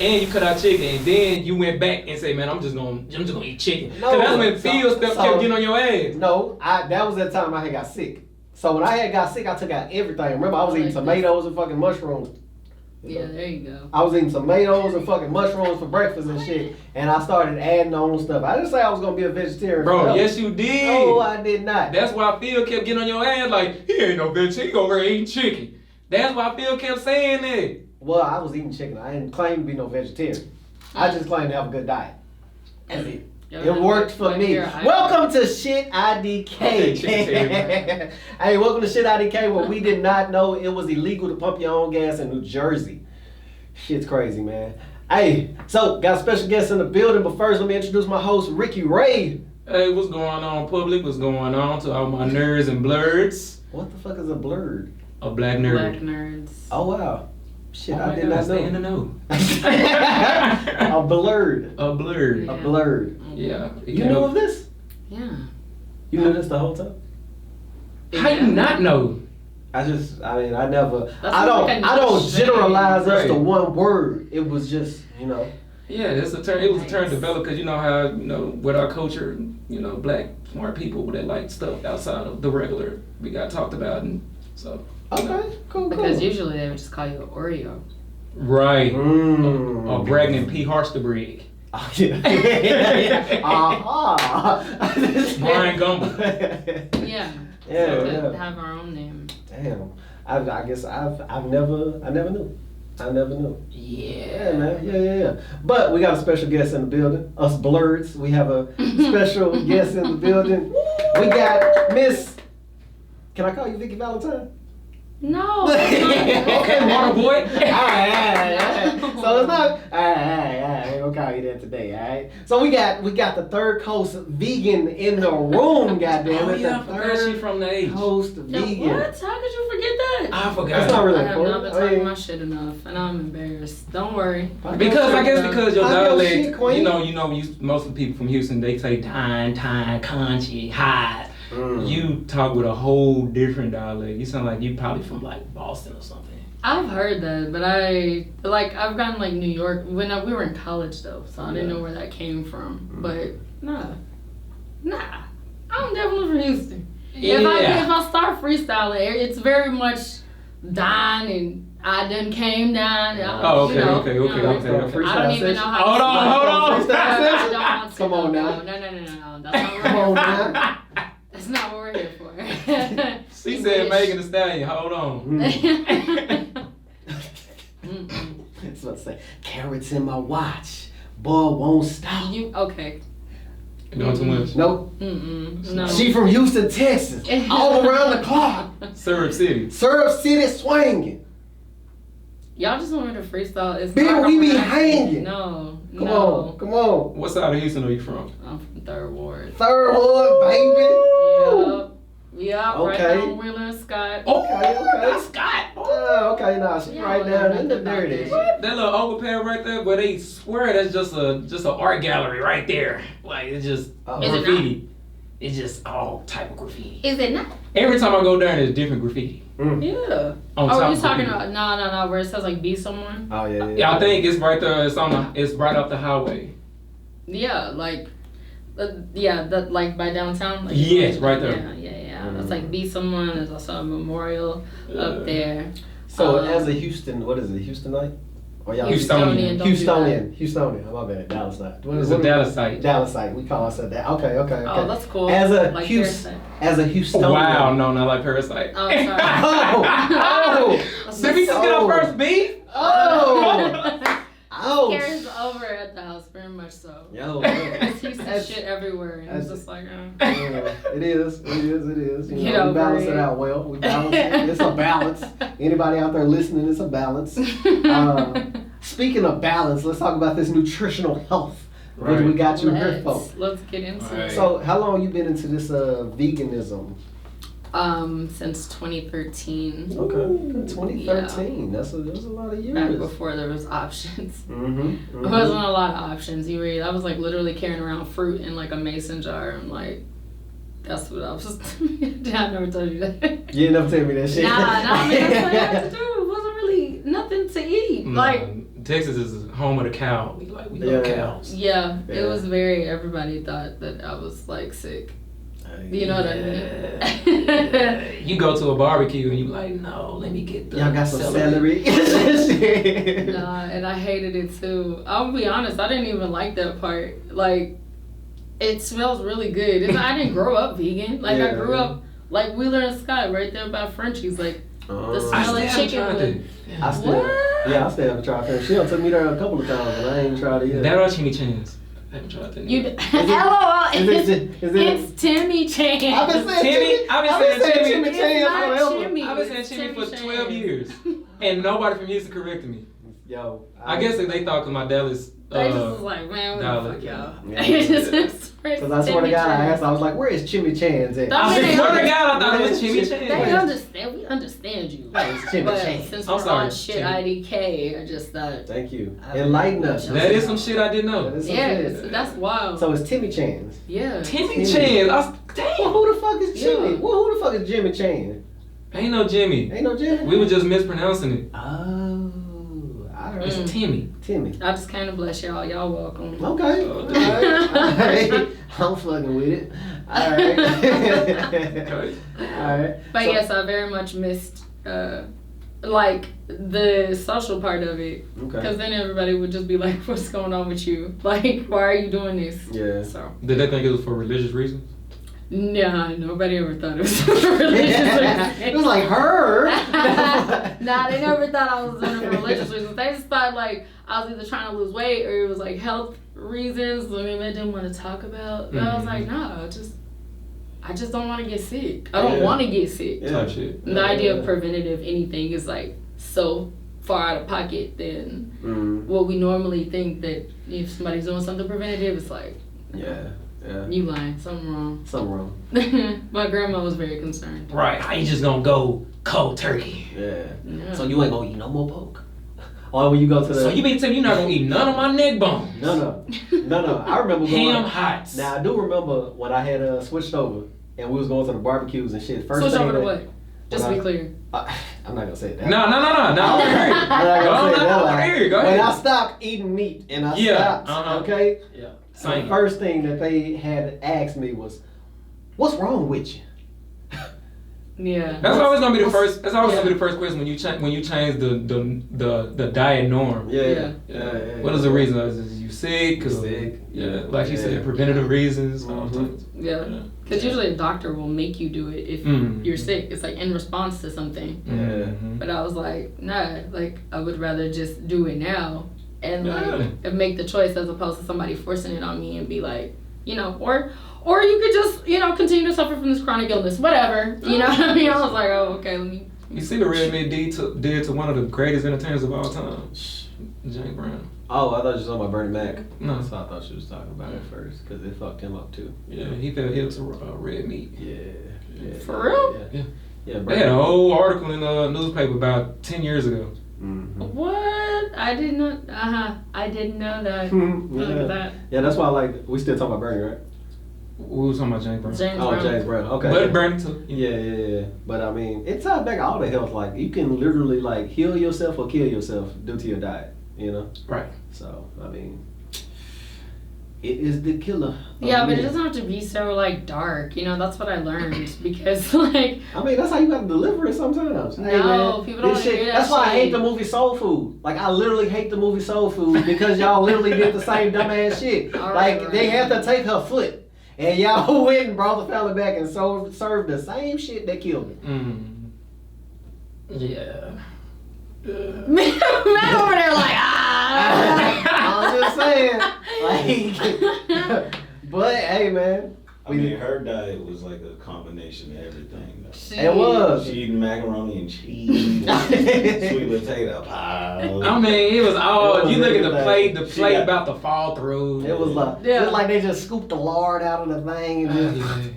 and you cut out chicken, and then you went back and say, man, I'm just gonna eat chicken. No, Cause that's when Phil kept getting on your ass. No, that was that time I had got sick. So when I had got sick, I took out everything. Remember, I was eating tomatoes and fucking mushrooms. Yeah, there you go. I was eating tomatoes and fucking mushrooms for breakfast and shit, and I started adding on stuff. I didn't say I was gonna be a vegetarian. Bro, yes you did. No, I did not. That's why Phil kept getting on your ass like, he ain't no vegetarian, he over here eating chicken. That's why Phil kept saying that. Well, I was eating chicken. I didn't claim to be no vegetarian. I just claimed to have a good diet. That's it. It worked for me. Welcome to Shit IDK. Hey, welcome to Shit IDK, where we did not know it was illegal to pump your own gas in New Jersey. Shit's crazy, man. Hey, so got a special guest in the building, but first let me introduce my host, Ricky Ray. Hey, what's going on, public? What's going on to all my nerds and blurs? What the fuck is a blurred? A black nerd. Black nerds. Oh, wow. Shit, Oh I did not know. Stay in the know. A blurred. A blurred. Yeah. A blurred. Yeah. You knew of this? Yeah. You knew this the whole time? How you not know? I never. That's I like a don't niche generalize us thing. to one word. It was just, Yeah, that's a term. It was a term developed because you know how with our culture, black smart people that like stuff outside of the regular we got talked about, and so. Okay, cool. Because usually they would just call you an Oreo. Right. Or bragging and P. Harstebrig. Oh, yeah. Brian Gumble. Yeah. Yeah, So to yeah. have our own name. Damn. I guess I never knew. I never knew. Yeah, man. Yeah. But we got a special guest in the building. Us blurreds. We have a special guest in the building. We got Miss. Can I call you Vicky Valentine? No. Okay, water boy. Alright. So it's not. Alright. We're gonna call you that today. Alright. So we got the third host vegan in the room. Goddamn it. I forgot she from the H. Host vegan. What? How could you forget that? I forgot. That's not really I have not important. been talking my shit enough, and I'm embarrassed. Don't worry. Because your Pop your dialect, shit, queen. most of the people from Houston, they say time, country, hot. You talk with a whole different dialect. You sound like you probably from like Boston or something. I've heard that, but I've gotten like New York when we were in college though, so I didn't know where that came from. But nah, I'm definitely from Houston. Yeah. If I start freestyling, it's very much dine and I done came down. Okay. I don't even know how. Hold on. Freestyle session? I don't Come on now. No. That's not Come on what now. That's not what we're here for. She said Megan Thee Stallion. Hold on. I was about to say, carrots in my watch. Boy, won't stop. Okay. You doing too much? Nope. No. She from Houston, Texas. All around the clock. Syrup City. Syrup City swinging. Y'all just want me to freestyle. It's Bitch, not we be gonna- hanging. No. Come on. What side of Houston are you from? I'm from Third Ward. Third Ward, baby. Yep. Right Okay. down Wheeler and Scott. Okay. Scott. Okay, nah, she right down in the dirty. That little overpass right there, where they swear that's just a art gallery right there. Like it's just graffiti. It's just all type of graffiti. Is it not? Every time I go down, there's different graffiti. Yeah. On Oh, top you of talking graffiti. about no, where it says like be someone? Oh yeah. Yeah, I think it's right there. It's right up the highway. Yeah, like, that like by downtown. Like, Yes, right there. Yeah. It's like be someone. There's also a memorial up there. So as a Houston, what is it? Houstonite? Or y'all Houstonian. Houstonian. My bad. Dallasite. It's a Dallasite. Dallasite. We call ourselves that. Okay. Oh, that's cool. As a like Houstonian. Wow, no, not like Parasite. Oh, sorry. Did we just get our first beef? Cares over at the house, very much so. Yo. It's Houston shit everywhere, and it's just like, It is. You Get know, we over balance it. it out well. We balance it. It's a balance. Anybody out there listening, it's a balance. Speaking of balance, let's talk about this nutritional health. What do we got you here for? Let's get into it. So, how long you been into this veganism? Since 2013. Okay, 2013. That's a lot of years. Back before there was options. Mm-hmm. It wasn't a lot of options. I was like literally carrying around fruit in like a mason jar. And like, that's what I was. I never told you that. You never tell me that shit. Nah, man, that's what I had to do. It wasn't really nothing to eat. Like, Texas is home of the cow. We love cows. Yeah, it was very. Everybody thought that I was like sick. You know what I mean? You go to a barbecue and you like, no, let me get the y'all got some celery. Nah, and I hated it too. I'll be honest, I didn't even like that part. Like, it smells really good. I didn't grow up vegan. Like, I grew up like Wheeler and Scott right there by Frenchie's. Like, the smell of chicken. I still haven't tried French. She took me there a couple of times, and I ain't tried it yet. That or chimichang's. I haven't tried that. It's Timmy Chan. I've been saying Timmy Chan. I've been saying Timmy for 12 years, and nobody from Houston corrected me. Yo, I guess they thought because my Dallas. They just was like, man, what the fuck, y'all? Because I swear to God, I asked, I was like, where is Chimmy Chan's at? I swear to God, I thought it was Chimmy Chan. They understand. We understand you. It's Chimmy Chan. Since we're on shit IDK, I just thought. Thank you. Enlighten us. That is some shit I didn't know. That's wild. So it's Timmy Chan's. Yeah. Timmy Chan. Damn. Well, who the fuck is Jimmy? Yeah. Well, who the fuck is Jimmy Chan? Ain't no Jimmy. We were just mispronouncing it. Oh. It's Timmy. I just kind of bless y'all. Y'all welcome. Okay. All right. I'm fucking with it. All right. All right. But yes, I very much missed like the social part of it. Okay. Because then everybody would just be like, "What's going on with you? Like, why are you doing this?" Yeah. So. Did they think it was for religious reasons? Nah, nobody ever thought it was for religious reasons. It was like her. Nah, they never thought I was doing it for religious reasons. They just thought like I was either trying to lose weight or it was like health reasons. I mean, I didn't want to talk about. But I was like, no, I just don't want to get sick. I don't want to get sick. Type shit. The idea of preventative anything is like so far out of pocket than what we normally think that if somebody's doing something preventative, it's like, yeah. You lying. Something wrong. My grandma was very concerned. Right. How you just gonna go cold turkey? Yeah. So you ain't gonna eat no more pork? Or when you go to the... So you mean to tell me you're not gonna eat none of my neck bones? No. I remember going... Ham hotts. Now, I do remember when I had switched over and we was going to the barbecues and shit. Switch over to what? Just to be clear. I'm not gonna say that. No. I'm not gonna say that. Go ahead. When I stopped eating meat and I stopped, okay? Yeah. The first thing that they had asked me was, "What's wrong with you?" Yeah. That's always gonna be the first. That's always gonna be the first question when you change the diet norm. Yeah. What is the reason? Is you sick? Sick. Yeah. Like you said, preventative reasons. Yeah. Because usually a doctor will make you do it if you're sick. It's like in response to something. Yeah. But I was like, nah. Like I would rather just do it now. And like make the choice as opposed to somebody forcing it on me and be like, you know, or you could just, you know, continue to suffer from this chronic illness, whatever. You know what I mean? I was like, oh, okay, let me. You see the red meat did to one of the greatest entertainers of all time, James Brown. Oh, I thought you were talking about Bernie Mac. No. So I thought she was talking about it first because it fucked him up too. Yeah, he fell hit to red meat. Yeah. For real? Yeah. They had a whole article in the newspaper about 10 years ago. Mm-hmm. What? I did not. I didn't know that. Look at that. Yeah, that's why we still talking about Bernie, right? We was talking about James Brown. James Brown. Okay. But Bernie too. Yeah. But I mean, it ties back all the health. Like you can literally like heal yourself or kill yourself due to your diet. You know. Right. So I mean, it is the killer. Yeah, but it doesn't have to be so like dark. You know, that's what I learned because like. I mean, that's how you gotta deliver it sometimes. No, hey, man, people don't hear that. That's why I hate the movie Soul Food. Like I literally hate the movie Soul Food because y'all literally did the same dumbass shit. They had to take her foot. And y'all went and brought the fella back and served the same shit that killed him. Yeah. Man over there like, I'm just saying. Like, but hey, man. I mean, her diet was like a combination of everything. It was. She eating macaroni and cheese, sweet potato pie. I mean, it was all. You look at the plate about to fall through. It was like, it's like they just scooped the lard out of the thing and just.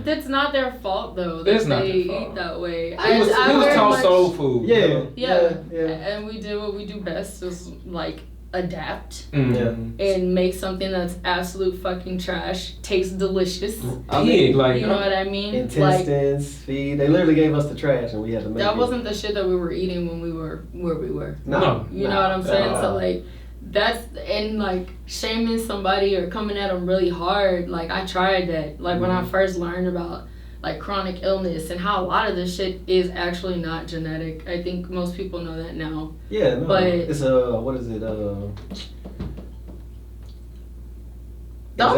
That's not their fault though. That they eat that way. It was taught soul food. Yeah. And we did what we do best, is like adapt Yeah. and make something that's absolute fucking trash taste delicious. Pig, like, You know what I mean? Intestines, feed. They literally gave us the trash and we had to make That it. wasn't the shit that we were eating when we were where we were. No. You know what I'm saying? So like that's, and like shaming somebody or coming at them really hard, like I tried that. Like when I first learned about like chronic illness and how a lot of this shit is actually not genetic. I think most people know that now. Yeah, no. But it's what is it? Don't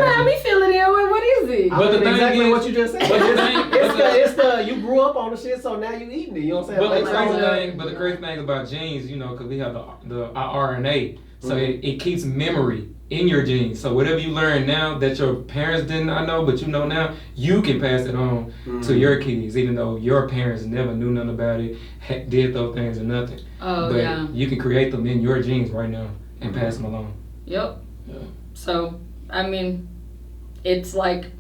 have me feeling it. What is it? But the thing exactly is- what you just said. But the thing- it's the you grew up on the shit, so now you eating it. You know what I'm saying? But the crazy thing about genes, you know, because we have the RNA, so it keeps memory in your genes. So whatever you learn now that your parents did not know, but you know now, you can pass it on to your kids, even though your parents never knew nothing about it, did those things or nothing. Oh, but yeah. you can create them in your genes right now and pass them along. Yep. Yeah. So, I mean, it's like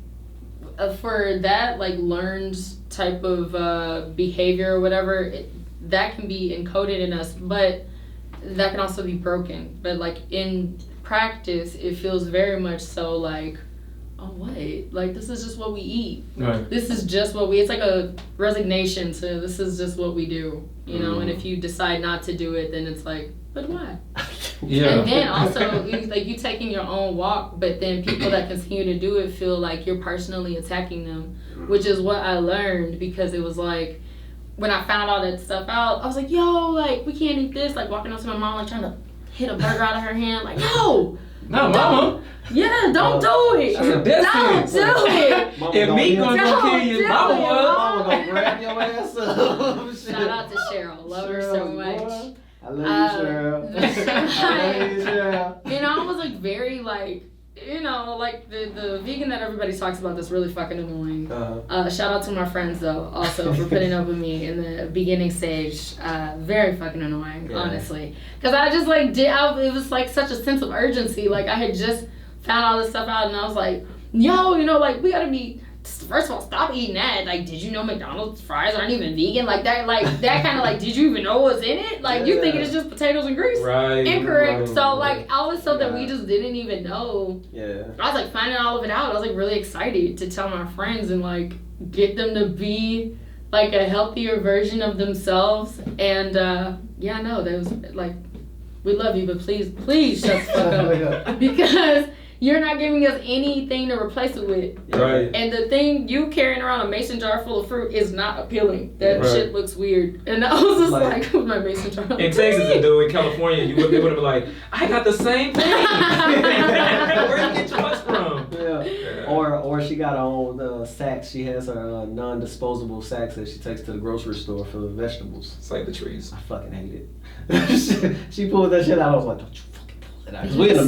for that like learned type of behavior or whatever, that can be encoded in us, but that can also be broken. But like in practice, it feels very much so like, oh wait, like this is just what we eat. Right. This is just what we. It's like a resignation to this is just what we do, you know. And if you decide not to do it, then it's like, but why? Yeah. And then also, you taking your own walk, but then people that continue to do it feel like you're personally attacking them, which is what I learned, because it was like, when I found all that stuff out, I was like, yo, like, we can't eat this. Like, walking up to my mom, like, trying to hit a burger out of her hand. Like, no! No, mama. Yeah, don't do it! That's a death Don't do it! Mama If meat gonna go kill you, mama Don't. was. Mama gonna grab your ass up. Shout out to Cheryl. Love her so much. Boy, I love you, Cheryl. I love you, Cheryl. You know, I was like very like, you know, like the vegan that everybody talks about that's really fucking annoying. Shout out to my friends though, also for putting up with me in the beginning stage. Very fucking annoying, honestly. Cause I just like it was like such a sense of urgency. Like I had just found all this stuff out and I was like, yo, you know, like we gotta be, first of all, stop eating that. Like, did you know McDonald's fries aren't even vegan? Like that kind of like, did you even know what's in it? Like you thinking it's just potatoes and grease? Right. Incorrect. Right. So like all this stuff that we just didn't even know. Yeah. I was like finding all of it out. I was like really excited to tell my friends and like get them to be like a healthier version of themselves. And yeah, no, that was like, we love you, but please shut the fuck up. Because you're not giving us anything to replace it with. Right. And the thing, you carrying around a mason jar full of fruit is not appealing. That Right. shit looks weird. And I was just like with my mason jar. In Texas, and do in California, they would have been like, I got the same thing. Where you get yours from? Yeah. Or she got her own sacks. She has her non-disposable sacks that she takes to the grocery store for the vegetables. It's like the trees. I fucking hate it. she pulled that shit out. I was like, don't you fucking pull it out. 'Cause we in the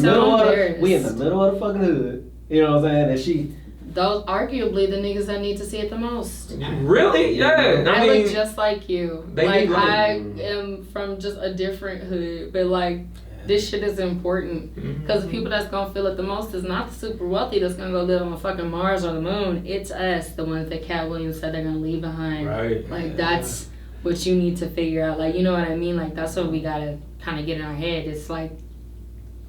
middle of the fucking hood. You know what I'm saying? And she. Those arguably the niggas that need to see it the most. Really? Yeah. I mean, look just like you. they Like need I am from just a different hood, but like this shit is important because the people that's gonna feel it the most is not the super wealthy that's gonna go live on fucking Mars or the moon. It's us, the ones that Cat Williams said they're gonna leave behind. Right. Like that's what you need to figure out. Like you know what I mean? Like that's what we gotta kind of get in our head. It's like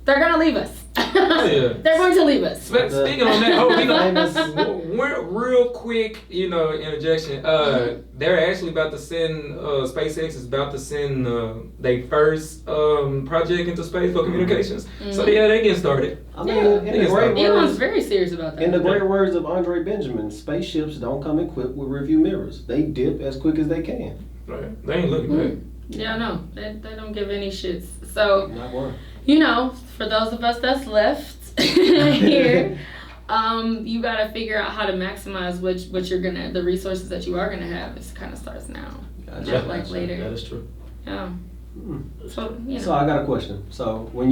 they're gonna leave us. Yeah. They're going to leave us. Speaking on that, we're real quick, you know, interjection. They're actually about to send, SpaceX is about to send their first project into space for communications. So yeah, they getting started. I mean, in the great Elon's words, very serious about that. in the great words of Andre Benjamin, spaceships don't come equipped with review mirrors. They dip as quick as they can. Right. They ain't looking back. Yeah, no, they don't give any shits. So, Not one. you know, for those of us that's left here, you gotta figure out how to maximize what you're gonna, the resources that you are gonna have. It kind of starts now, not like later. That is true. Yeah. So, you know. So I got a question. So when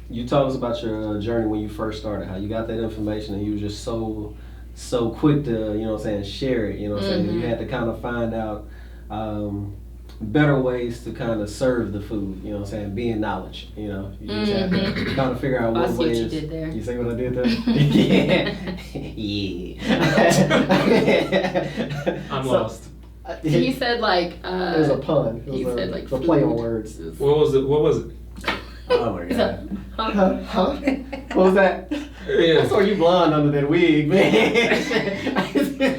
you told us about your journey when you first started, how you got that information and you were just so quick to, you know what I'm saying, share it, you know what I'm saying? You had to kind of find out better ways to kind of serve the food, you know what I'm saying, being knowledge, you know. You just have to kind of figure out I what see what ways. you did there. You see what I did there? Yeah. I'm lost. He said like It was a pun. It was he said like the play on food words. is- What was it? Oh my He's god. like, huh? Huh? What was that? Yeah. I saw you blonde under that wig, man.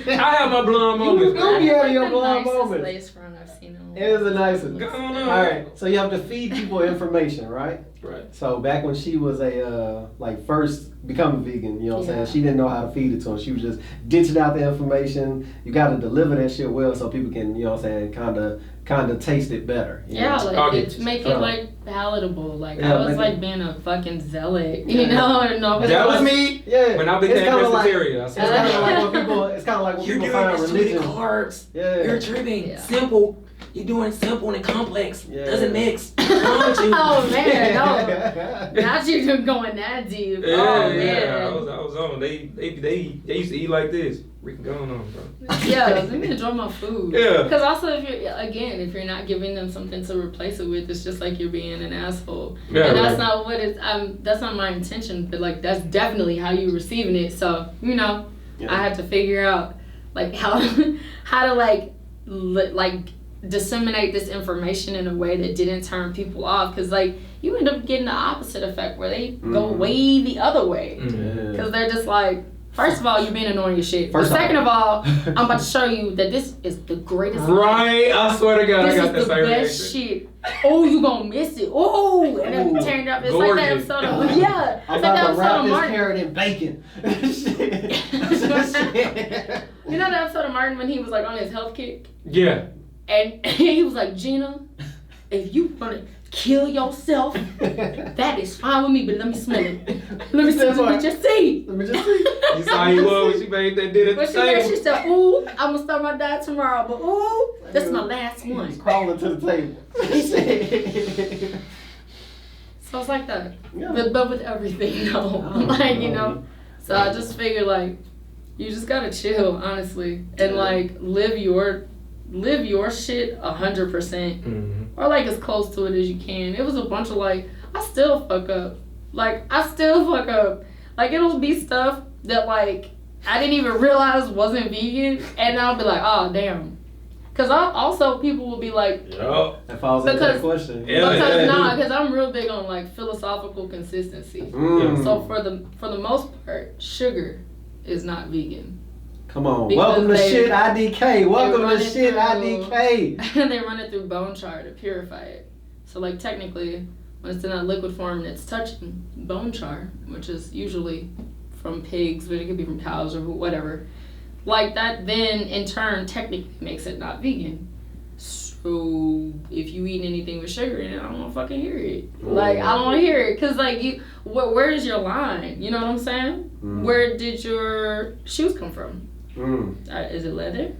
I have my blonde moments. You be having your The blonde nicest moments. lace front I've seen in a while. It is a nice one. Go on. All right, so you have to feed people information, right? Right. So back when she was a first becoming vegan, you know what I'm Yeah. saying? She didn't know how to feed it to them. She was just ditching out the information. You got to deliver that shit well so people can, you know what I'm saying, kind of taste it better. You Yeah, know? like it's make it like palatable. Like Yeah, I was make like it- being a fucking zealot, you know? No, That was me. Yeah. When I It's became kinda like- vegetarian, I It's said, kind of like when people. It's kind of like when people find religion. carbs. Yeah. You're tripping. Yeah. Simple. You're doing simple and complex. Yeah. Doesn't mix. What's wrong with you? Oh man, no. Not you just going that deep. Yeah, Oh yeah. man. I was on. They used to eat like this. We can go on, bro. Yeah, let me enjoy my food. Yeah. Because also, if you're not giving them something to replace it with, it's just like you're being an asshole. Yeah, and that's right. not what it's. That's not my intention. But like, that's definitely how you're receiving it. So Yeah. I had to figure out like how to like disseminate this information in a way that didn't turn people off. Because like you end up getting the opposite effect where they go way the other way. Mm. Because they're just like, first of all, you're being annoying as shit. First Second off. of all, I'm about to show you that this is the greatest. Right, I swear to God, This I got is that the same best reaction. shit. Oh, you gonna miss it. Oh, and then Ooh, turned up. It's like that gorgeous. episode of yeah. I'm It's like that about to episode wrap of this Martin. carrot in bacon. Shit. You know that episode of Martin when he was like on his health kick, Yeah. and he was like, Gina, if you wanna kill yourself, that is fine with me. But let me smell it. Let me see. Let me just see. Let me just see. You saw he was when she made that did at When the she made, she table. said, "Ooh, I'm gonna start my diet tomorrow, but ooh, that's my last He was one." crawling to the table. So it's like that, Yeah. but with everything, though. Oh, Like you know, so I just figured like, you just gotta chill, honestly, and Yeah. like live your shit 100%, Mhm. or like as close to it as you can. It was a bunch of like, I still fuck up. Like it'll be stuff that like I didn't even realize wasn't vegan, and I'll be like, oh damn. Cause people will be like, Yup. That falls into Because- that question. Yeah. because I'm real big on like philosophical consistency. Mm. So for the most part, sugar is not vegan. Come on. Because Welcome to they- Shit IDK. Welcome run to it Shit through- IDK. They run it through bone char to purify it. So like technically, when it's in that liquid form and it's touching bone char, which is usually from pigs, but it could be from cows or whatever. Like that then in turn technically makes it not vegan. So if you eat anything with sugar in it, I don't want to fucking hear it. Like I don't want to hear it because like where is your line? You know what I'm saying? Mm. Where did your shoes come from? Mm. Is it leather?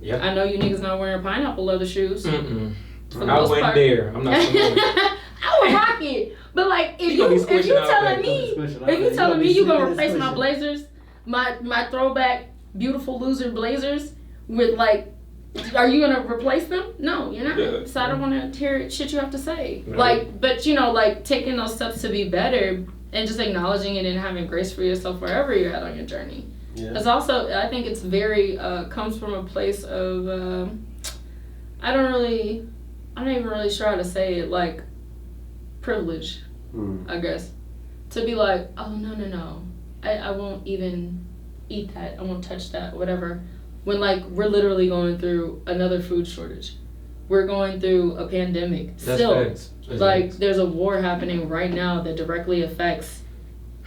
Yeah. I know you niggas not wearing pineapple leather shoes. Mm-mm. For the I most went part. there. I'm not familiar. I would rock it, but like if You gonna be you squishing out telling there. me Squishing out if you there. telling You me you gonna gonna be replace my squishing. blazers, my throwback beautiful loser blazers with like, are you gonna replace them? No, you're not. Yeah. So I don't want to hear shit you have to say. Right. Like, but you know, like taking those steps to be better and just acknowledging it and having grace for yourself wherever you're at on your journey. Yeah. It's also, I think it's very comes from a place of I'm not even really sure how to say it, like privilege, Mm. I guess, to be like, oh no, I won't even eat that, I won't touch that, whatever, when like we're literally going through another food shortage, we're going through a pandemic That's still. facts. That's Like facts. there's a war happening right now that directly affects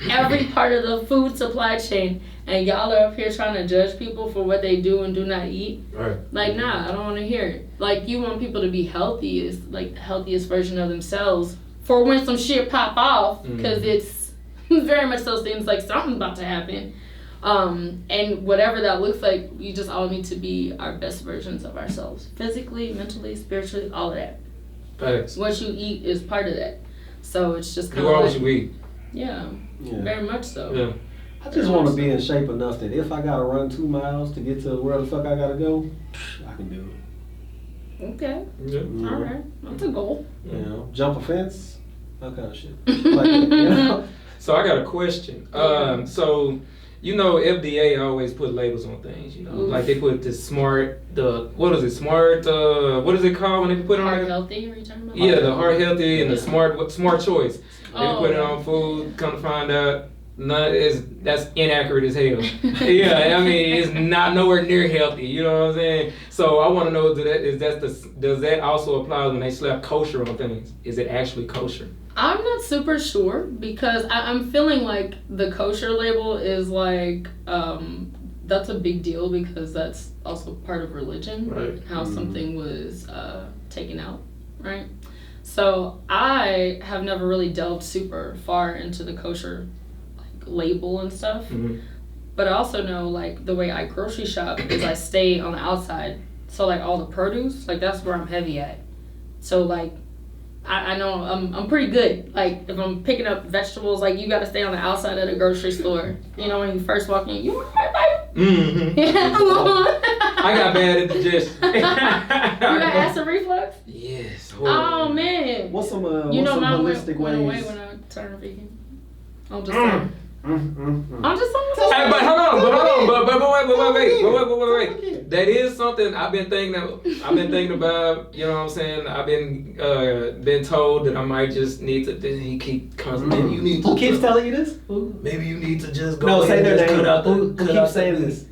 every part of the food supply chain, and y'all are up here trying to judge people for what they do and do not eat. Right. Like, nah, I don't want to hear it. Like, you want people to be healthiest, like the healthiest version of themselves for when some shit pop off, because it's very much so seems like something's about to happen. And whatever that looks like, we just all need to be our best versions of ourselves, physically, mentally, spiritually, all of that. Facts. What you eat is part of that. So it's just kind You of are like, what you eat. yeah, Yeah. very much so. Yeah. I just want to be in shape enough that if I gotta run 2 miles to get to where the fuck I gotta go, I can do it. Okay, Yeah. Mhm. all right, that's a goal. You know, jump a fence, that kind of shit. Like, you know? So I got a question. So You know, FDA always put labels on things. You know, like they put what is it called when they put it on? Heart healthy, are you talking about? Yeah, the heart healthy and the smart choice. They put it on food. Come to find out, that's inaccurate as hell. Yeah, I mean it's not nowhere near healthy. You know what I'm saying? So I want to know does that also apply when they slap kosher on things? Is it actually kosher? I'm not super sure because I'm feeling like the kosher label is like that's a big deal because that's also part of religion, right? How something was taken out, right? So I have never really delved super far into the kosher like label and stuff, but I also know like the way I grocery shop is I stay on the outside, so like all the produce, like that's where I'm heavy at. So like I know I'm pretty good. Like if I'm picking up vegetables, like you got to stay on the outside of the grocery store. You know, when you first walk in, you want my bite? Mm-hmm. Yeah. I got bad indigestion. You got acid reflux? Yes. Oh man. What's some you know, some mine holistic went away ways? when I turned vegan. I'm just saying. I'm just saying. Hey, but hold on, wait. That is something I've been thinking about. You know what I'm saying? I've been told that I might just need to. Then he keep constantly. Maybe you need to. Who keeps telling you this? Maybe you need to just go. No, say their name. Who keeps saying this?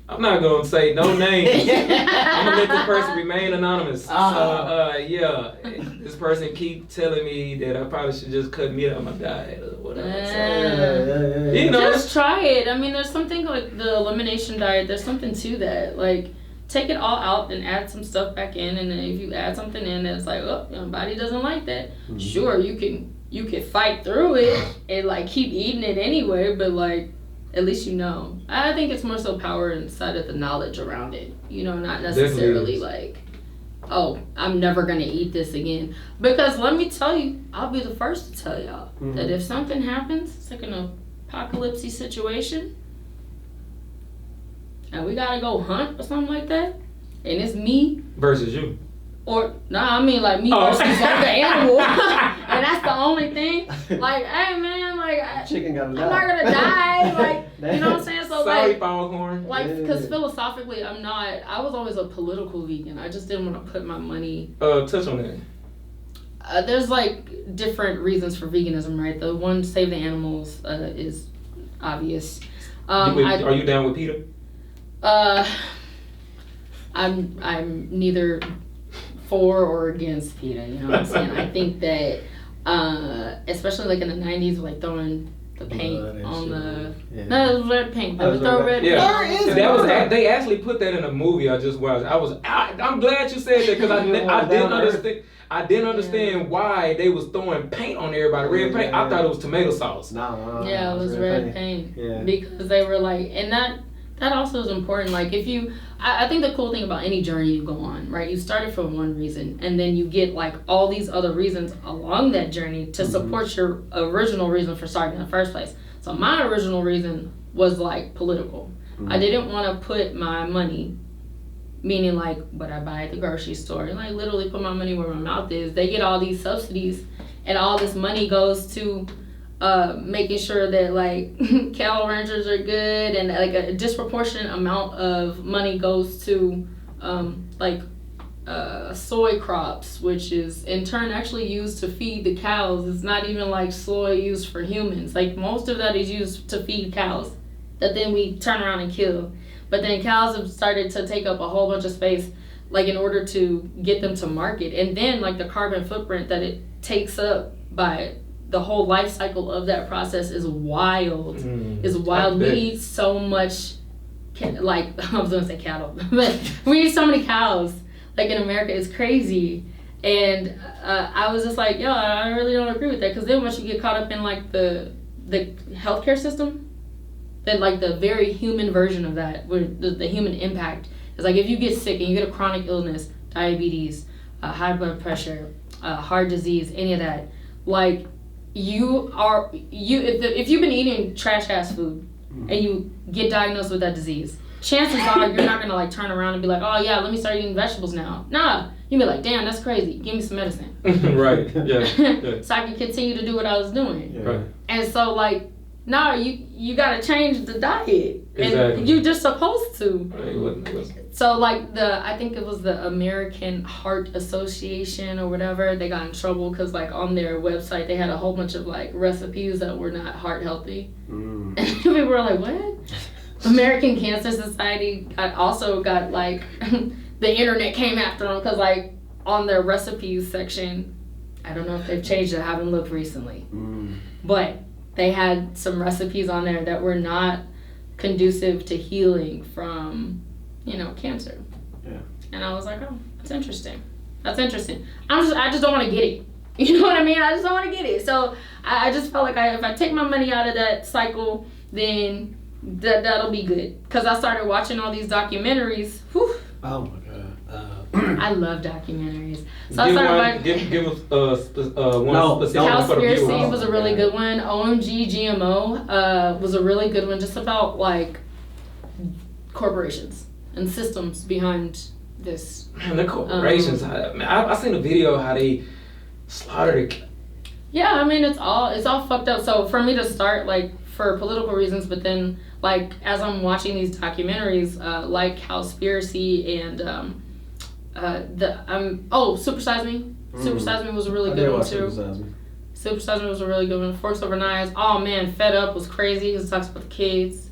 I'm not gonna say no names. I'm gonna let this person remain anonymous. Yeah, this person keep telling me that I probably should just cut meat out of my diet or whatever. You know, just try it. I mean, there's something like the elimination diet. There's something to that. Like, take it all out and add some stuff back in, and then if you add something in that's like, oh, your body doesn't like that. Sure, you can fight through it and like keep eating it anyway, but like. At least you know. I think it's more so power inside of the knowledge around it. You know, not necessarily like, oh, I'm never going to eat this again. Because let me tell you, I'll be the first to tell y'all that if something happens, it's like an apocalypse situation, and we got to go hunt or something like that, and it's me. Versus you. Or, I mean like me versus like the animal. And that's the only thing. Like, hey man, like, Chicken gotta I'm not gonna die. Like, you know what I'm saying? So sorry, like, Foghorn. like, because philosophically, I was always a political vegan. I just didn't want to put my money. Touch on that. There's like different reasons for veganism, right? The one, save the animals, is obvious. Are you down with Peter? I'm neither for or against PETA, you know what I'm saying? I think that, especially like in the 90s, like throwing the paint on the... Yeah. No, it was red paint. They would throw red paint. Yeah. They actually put that in a movie I just watched. I'm glad you said that because I didn't understand why they was throwing paint on everybody. Red paint. I thought it was tomato sauce. No. Yeah, it was red paint. Yeah. Because they were like... And that also is important. Like if you... I think the cool thing about any journey you go on, right? You started for one reason, and then you get like all these other reasons along that journey to support your original reason for starting in the first place. So my original reason was like political. I didn't want to put my money, meaning like what I buy at the grocery store, and like literally put my money where my mouth is. They get all these subsidies, and all this money goes to making sure that like cattle ranchers are good, and like a disproportionate amount of money goes to soy crops, which is in turn actually used to feed the cows. It's not even like soy used for humans. Like most of that is used to feed cows that then we turn around and kill. But then cows have started to take up a whole bunch of space, like in order to get them to market. And then like the carbon footprint that it takes up by the whole life cycle of that process is wild. We eat so much, like, I was gonna say cattle, but we eat so many cows. Like in America, it's crazy. And I was just like, yo, I really don't agree with that. Because then once you get caught up in like the healthcare system, then like the very human version of that, where the human impact is like if you get sick and you get a chronic illness, diabetes, high blood pressure, heart disease, any of that, like, if you've been eating trash ass food and you get diagnosed with that disease, chances are you're not gonna like turn around and be like, oh yeah, let me start eating vegetables now. Nah, you be like, damn, that's crazy. Give me some medicine. Right. Yeah. So I can continue to do what I was doing. Yeah. Right. And so like no, you gotta change the diet. Exactly. And you're just supposed to. It wasn't. So like I think it was the American Heart Association or whatever, they got in trouble because like on their website they had a whole bunch of like recipes that were not heart healthy. And people were like, what? American Cancer Society also got like, the internet came after them because like on their recipes section, I don't know if they've changed it, I haven't looked recently. But they had some recipes on there that were not conducive to healing from, cancer. Yeah. And I was like, oh, that's interesting. I just don't want to get it. You know what I mean? I just don't want to get it. So I just felt like if I take my money out of that cycle, then that'll be good. Because I started watching all these documentaries. Whew. Oh my God. I love documentaries. So Give I started give us one specific one for the viewers. Cowspiracy was a really good one. OMG GMO was a really good one, just about like corporations and systems behind this. Man, the corporations. I seen a video how they slaughtered. Yeah, I mean it's all fucked up. So for me to start like for political reasons, but then like as I'm watching these documentaries, like Cowspiracy and Super Size Me. Super Size Me was a really good one too. Super Size Me was a really good one. Forks Over Knives. Oh man, Fed Up was crazy. It talks about the kids.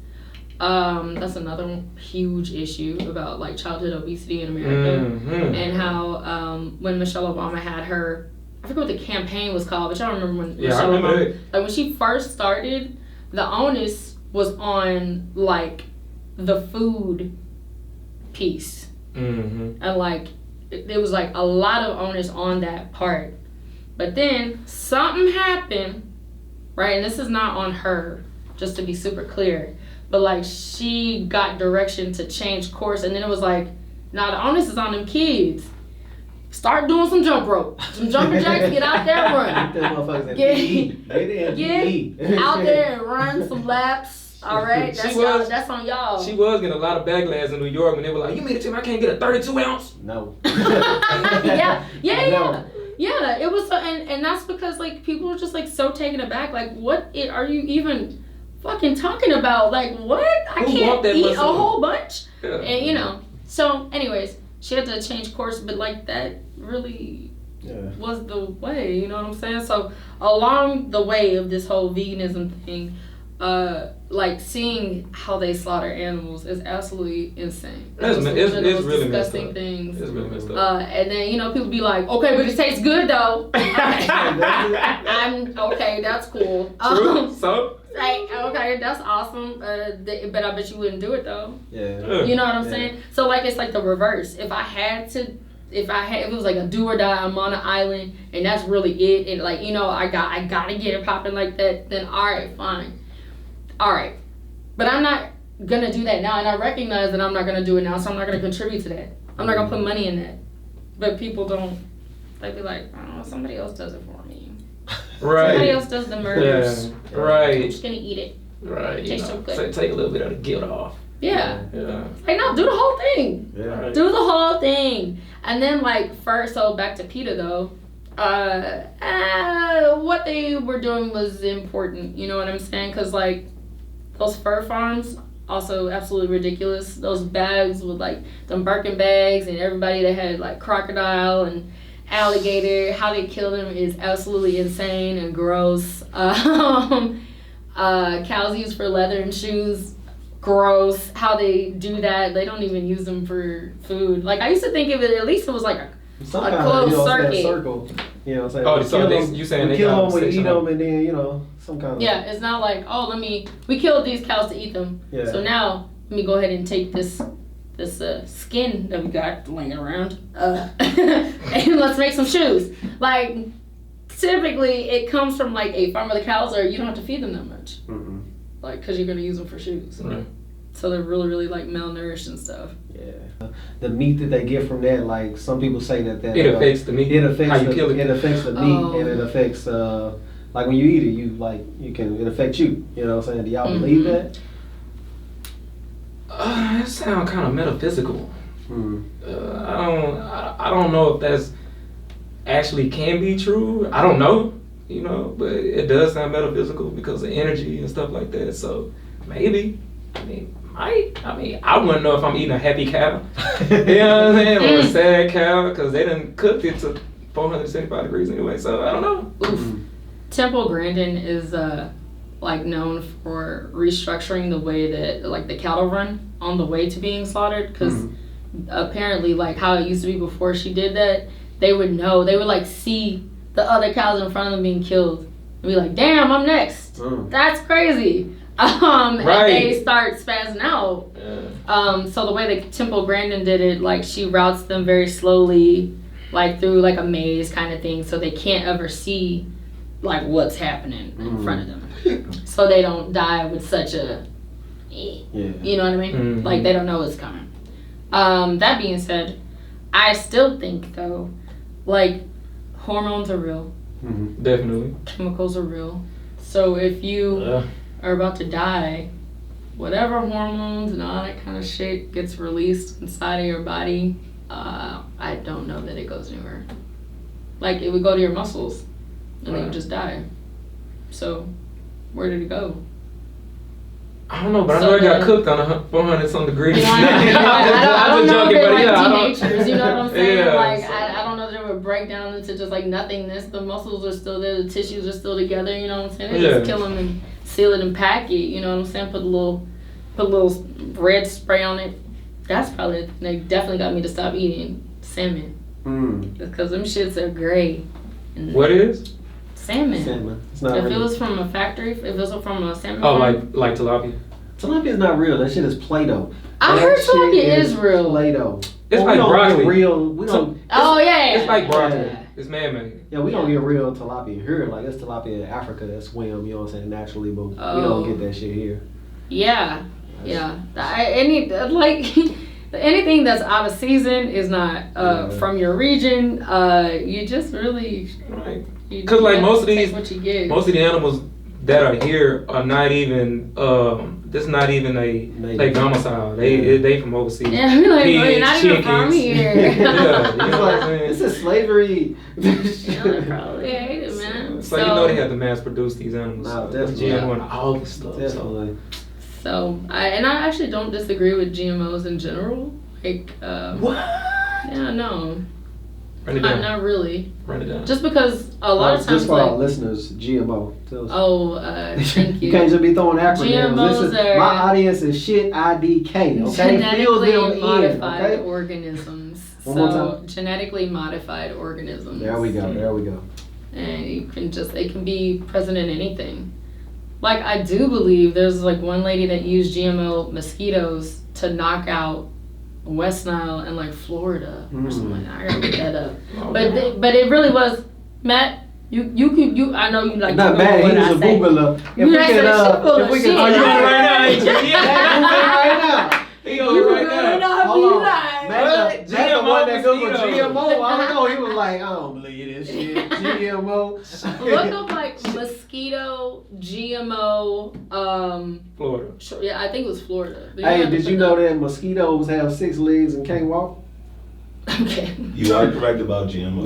That's another huge issue about like childhood obesity in America, and how when Michelle Obama had her, I forget what the campaign was called, but y'all remember when Michelle Obama, like when she first started, the onus was on like the food piece, and like it was like a lot of onus on that part, but then something happened, right? And this is not on her, just to be super clear. But like she got direction to change course, and then it was like, nah, the onus is on them kids. Start doing some jump rope, some jumping jacks. Get out there and run. Get out there and run some laps. All right, that's on y'all. She was getting a lot of backlash in New York when they were like, "You mean to tell me I can't get a 32 ounce?" No. Yeah. It was, and that's because like people were just like so taken aback. Like, what are you even fucking talking about? Like, what? I can't eat a whole bunch. Yeah. And so anyways, she had to change course, but like that really was the way, you know what I'm saying? So along the way of this whole veganism thing, like seeing how they slaughter animals is absolutely insane. It's really disgusting things. It's really messed up. And then people be like, okay, but it tastes good though. I'm okay, that's cool. True. So. Like, okay, that's awesome. But I bet you wouldn't do it though. Yeah. You know what I'm saying? So like it's like the reverse. If it was like a do or die, I'm on an island and that's really it, and like I gotta get it popping like that, then alright, fine. Alright. But I'm not gonna do that now, and I recognize that I'm not gonna do it now, so I'm not gonna contribute to that. I'm not gonna put money in that. But people don't, they be like, I don't know, somebody else does it for me. Right. Somebody else does the murders. Yeah. Right. I'm just gonna eat it. Right. It tastes so good. So take a little bit of the guilt off. Yeah. Yeah. Like, no, do the whole thing. Yeah. Right. Do the whole thing. And then, like, first, so back to PETA, though. What they were doing was important. You know what I'm saying? Because, like, those fur farms, also absolutely ridiculous. Those bags with, like, them Birkin bags and everybody that had, like, crocodile and alligator. How they kill them is absolutely insane and gross. Cows used for leather and shoes. Gross. How they do that, they don't even use them for food. Like, I used to think of it, at least it was like a closed circuit. Circle. You know what I'm saying? Oh, so you saying they kill them, we eat them, and then some kind of. Yeah, it's not like, we killed these cows to eat them. Yeah. So now let me go ahead and take this skin that we got laying around, and let's make some shoes. Like, typically it comes from like a farm where the cows you don't have to feed them that much. Mm-mm. Like, because you're going to use them for shoes. Right. So they're really, really, like, malnourished and stuff. Yeah. The meat that they get from that, like, some people say that it affects the meat. It affects how you kill it. It affects the meat, and it affects, like, when you eat it, it affects you. You know what I'm saying? Do y'all believe that? It sounds kind of metaphysical. Mm. I don't know if that's actually can be true. I don't know. you know, but it does sound metaphysical because of energy and stuff like that. So maybe, I wouldn't know if I'm eating a happy cow, you know what I'm saying, or a sad cow, because they done cooked it to 475 degrees anyway. So I don't know. Oof. Temple Grandin is like known for restructuring the way that like the cattle run on the way to being slaughtered, because apparently like how it used to be before she did that, they would like see the other cows in front of them being killed and be like, damn, I'm next. That's crazy. And they start spazzing out. So the way that Temple Grandin did it, like she routes them very slowly, like through like a maze kind of thing, so they can't ever see like what's happening in front of them, so they don't die with such a, you know what I mean? Like they don't know what's coming. That being said, I still think though, like hormones are real. Definitely. Chemicals are real. So if you are about to die, whatever hormones and all that kind of shit gets released inside of your body, I don't know that it goes anywhere. Like it would go to your muscles and then you just die. So where did it go? I don't know, but I know it got cooked on 400-some degrees. You know, I don't know if they're like teenagers, you know what I'm saying? Yeah, like, I don't know if they would break down into just like nothingness. The muscles are still there, the tissues are still together, you know what I'm saying? They just kill them and seal it and pack it, you know what I'm saying? Put a little red spray on it. That's probably it. They definitely got me to stop eating salmon. Because them shits are gray. And what is? Salmon. It's not if real. it was from a factory, if it was from a salmon Oh, farm, like tilapia? Tilapia's not real. That shit is Play-Doh. I heard tilapia is real. Play-Doh. It's like broccoli. We Oh, It's like broccoli. Yeah. It's man-made. Yeah, we don't get real tilapia here. Like, it's tilapia in Africa that swim, you know what I'm saying, naturally, but we don't get that shit here. Yeah. Anything that's out of season is not from your region. You just really because like most of the animals that are here are not even this not even a domicile. They from overseas. Yeah, we're like, pigs, you're not even chickens. from here. Yeah, you know what I'm saying? This is slavery. They probably hate it, man. So you know they have to mass produce these animals. Nah, definitely. GMO and all this stuff. Definitely. So I actually don't disagree with GMOs in general. Like, what? Yeah, no. Run it down. Not really. Run it down. Just because a lot of times, just for our listeners, GMO. Thank you. You can't just be throwing acronyms. GMOs are my audience is shit IDK. Okay, genetically fill them modified in, okay? organisms. One more time. Genetically modified organisms. There we go. And it can be present in anything. Like I do believe there's like one lady that used GMO mosquitoes to knock out West Nile and like Florida or something like that. I gotta look that up. But it really was, Matt. You I know you like. Not bad. He was a Googler. If we can, right now, ain't you? right now. He right now. Hold on. Matt the one that Googled mosquito. GMO. I don't know. He was like, I don't believe this shit. GMO. Look up like mosquito GMO. Florida. Yeah, I think it was Florida. Hey, did you know that mosquitoes have 6 legs and can't walk? Okay. You are correct about GMO.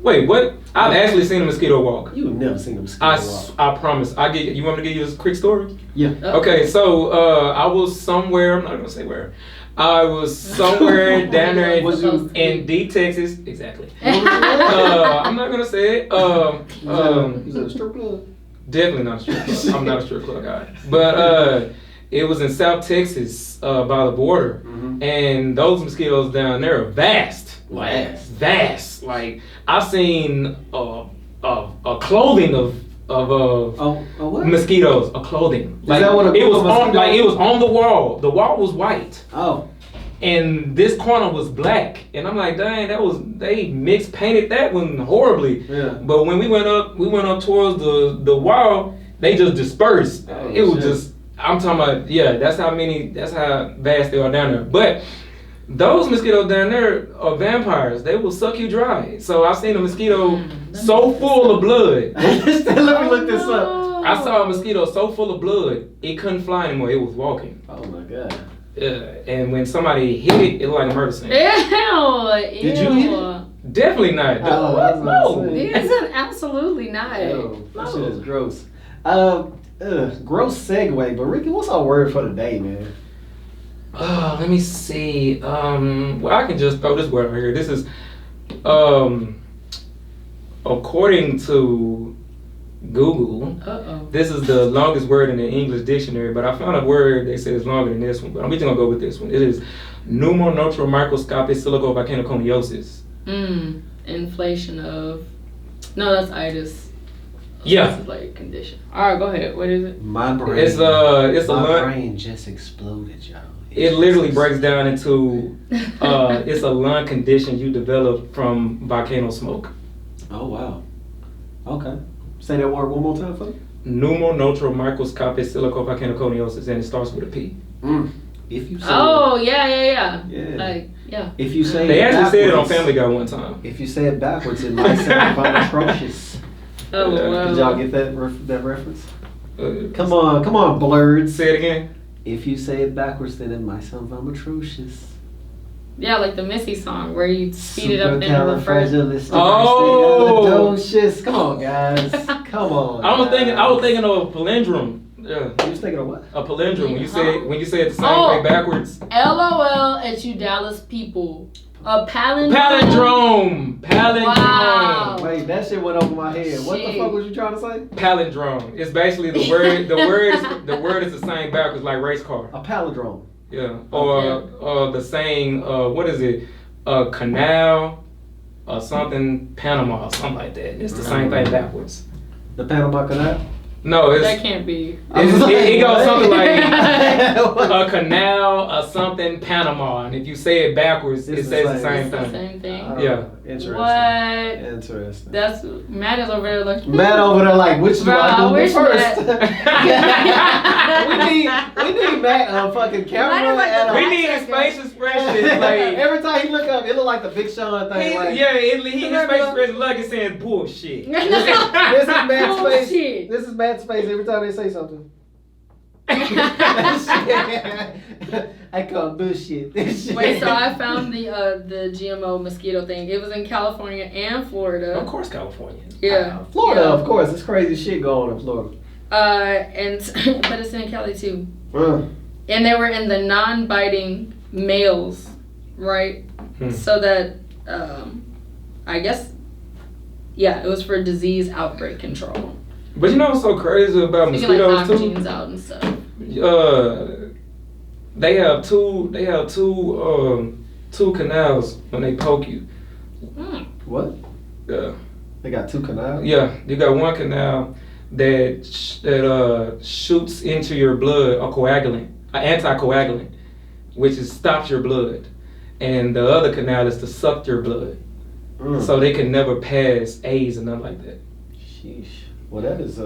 Wait, what? I've actually seen a mosquito walk. You've never seen a mosquito walk. I promise. You want me to give you this quick story? Yeah. Okay, so I was somewhere. I'm not gonna say where. I was somewhere down there in D, Texas. Exactly. I'm not gonna say it. Is it a strip club? Definitely not a strip club. I'm not a strip club guy. But it was in South Texas by the border, and those mosquitoes down there are vast. Vast. Like I've seen a clothing of what? mosquitoes. A clothing. Is that what it was on? Like it was on the wall. The wall was white. Oh. And this corner was black, and I'm like, dang, they mixed painted that one horribly. Yeah. But when we went up towards the wall, they just dispersed. Oh, it was just, I'm talking about, that's how vast they are down there. But those mosquitoes down there are vampires. They will suck you dry. So I seen a mosquito so full of blood. Let me look this up. I saw a mosquito so full of blood, it couldn't fly anymore. It was walking. Oh my god. And when somebody hit it, it looked like a murder scene. Ew. Did you hit it? Definitely not. Oh, that's what I'm saying. It's absolutely not. Yo, that shit is gross. Gross segue, but Ricky, what's our word for today, man? Let me see. Well, I can just throw this word right here. This is, according to Google, this is the longest word in the English dictionary, but I found a word they say is longer than this one, but I'm just gonna go with this one. It is pneumonotromicroscopic silicovolcanoconiosis. Inflation of, no, that's itis. Yeah. This is like a condition. Alright, go ahead. What is it? My brain. It's a my brain just exploded, y'all. It literally breaks down into it's a lung condition you develop from volcano smoke. Oh wow. Okay. Say that word one more time for me. Pneumonotromicroscopic silicovolcanoconiosis, and it starts with a P. If you say yeah. Yeah. Yeah. If you say they actually said it on backwards- Family Guy one time. If you say it backwards, it might sound atrocious. Oh, wow. Did y'all get that reference? Come on, blurs. Say it again. If you say it backwards, then it might sound atrocious. Yeah, like the Missy song where you speed it up and reverse. Oh! Come on, guys. Come on. I was thinking of a palindrome. Yeah. You was thinking of what? A palindrome. When you say it the same way backwards. LOL at you Dallas people. A Palindrome. Wow. Wait, that shit went over my head. What the fuck was you trying to say? Palindrome. It's basically the word. The word is the same backwards, like race car. A palindrome. Yeah. Or the saying. What is it? A canal. Or something. Panama. Or something like that. It's the same thing backwards. The Panama Canal. No, it's, that can't be. It goes something like a canal or something Panama, and if you say it backwards, it says the same thing. Same thing. Yeah. Interesting. What? Interesting. That's Matt is over there like. Which do I do first? we need Matt on fucking camera. Like we need his face expression. Like every time he look up, it look like the Big Sean thing. His face expression like it's saying bullshit. This is Matt's face. Bullshit. This is Matt's face every time they say something. I call bullshit. Wait, so I found the GMO mosquito thing. It was in California and Florida. Of course, California. Yeah. Florida, of course. There's crazy shit going on in Florida. But it's in Cali too. And they were in the non-biting males, right? So that I guess, yeah, it was for disease outbreak control. But you know what's so crazy about you can like mosquitoes knock too? genes out and stuff. They have two canals when they poke you. What? Yeah. They got two canals? Yeah, you got one canal that shoots into your blood a coagulant, an anticoagulant, which stops your blood, and the other canal is to suck your blood, so they can never pass AIDS and nothing like that. Sheesh. Well, that is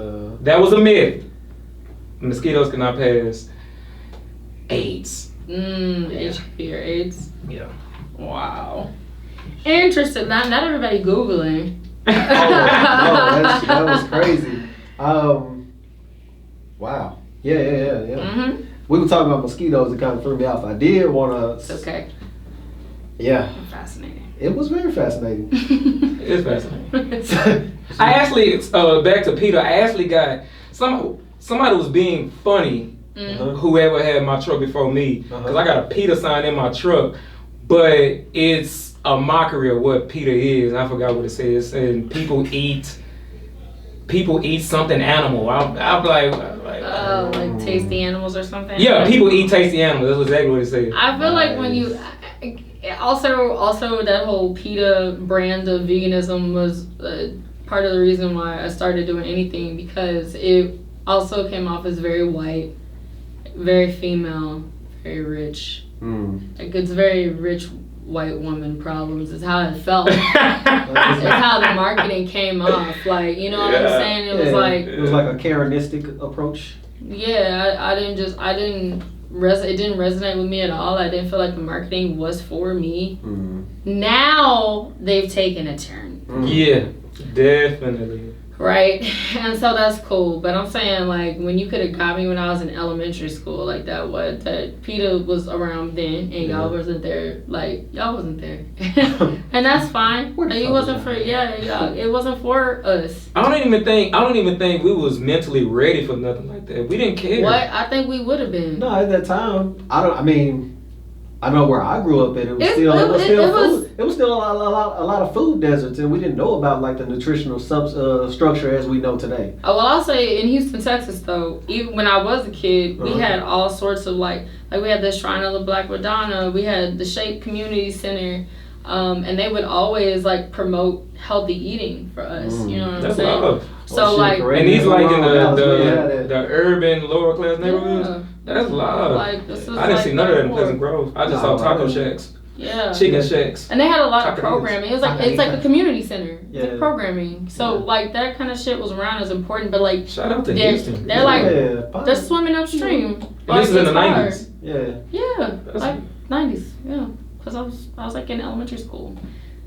That was a myth. Mosquitoes cannot pass AIDS. HIV or AIDS. Yeah. Wow. Interesting. Not everybody Googling. that was crazy. Wow. Yeah. Mm-hmm. We were talking about mosquitoes. It kind of threw me off. I did want to. It's okay. Yeah. Fascinating. It was very fascinating. It's fascinating. I actually, back to Peter, I actually got somebody was being funny, whoever had my truck before me, because I got a Peter sign in my truck, but it's a mockery of what Peter is. I forgot what it says, and people eat something animal. I'm like tasty animals or something? Yeah, people eat tasty animals. That's exactly what it says. I feel like when you... Also that whole PETA brand of veganism was part of the reason why I started doing anything, because it also came off as very white, very female, very rich. Like it's very rich white woman problems is how it felt. It's how the marketing came off. Like, you know what I'm saying? It was like a Karenistic approach. Yeah, it didn't resonate with me at all. I didn't feel like the marketing was for me. Now they've taken a turn. Yeah, definitely. Right, and so that's cool. But I'm saying, like, when you could have got me when I was in elementary school, like that PETA was around then, and y'all wasn't there. Like, y'all wasn't there, and that's fine. Like, it wasn't for it wasn't for us. I don't even think we was mentally ready for nothing like that. We didn't care. What? I think we would have been. No, at that time, I know where I grew up at. It was still a lot of food deserts, and we didn't know about like the nutritional structure as we know today. Oh, well, I'll say in Houston, Texas, though, even when I was a kid, we had all sorts of like we had the Shrine of the Black Madonna, we had the Shape Community Center, and they would always like promote healthy eating for us. You know what I'm saying? Love. So like, and these like in the urban lower class neighborhoods. Yeah. That's love. Like, this is I didn't see none of that in Pleasant Grove. I just saw taco shacks. Yeah. Chicken shacks. And they had a lot of programming. It was like it's like a community center. Yeah. Like programming. So like that kind of shit was around is important. But like shout out to Houston. They're like they're swimming upstream. And this is in the 90s. Yeah. Like 90s. Yeah. Because I was like in elementary school.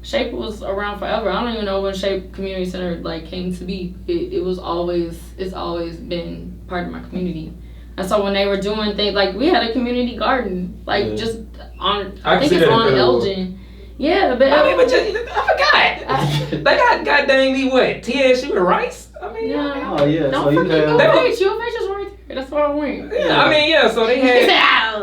Shape was around forever. I don't even know when Shape Community Center like came to be. It's always been part of my community. And so when they were doing things like we had a community garden, like just on I think it's on Elgin. Yeah, but I forgot. They got goddamn me what? TSU and Rice? I mean, yeah. Oh yeah. Don't forget UFH. UFH is right there. That's where I went. Yeah. I mean, so they had.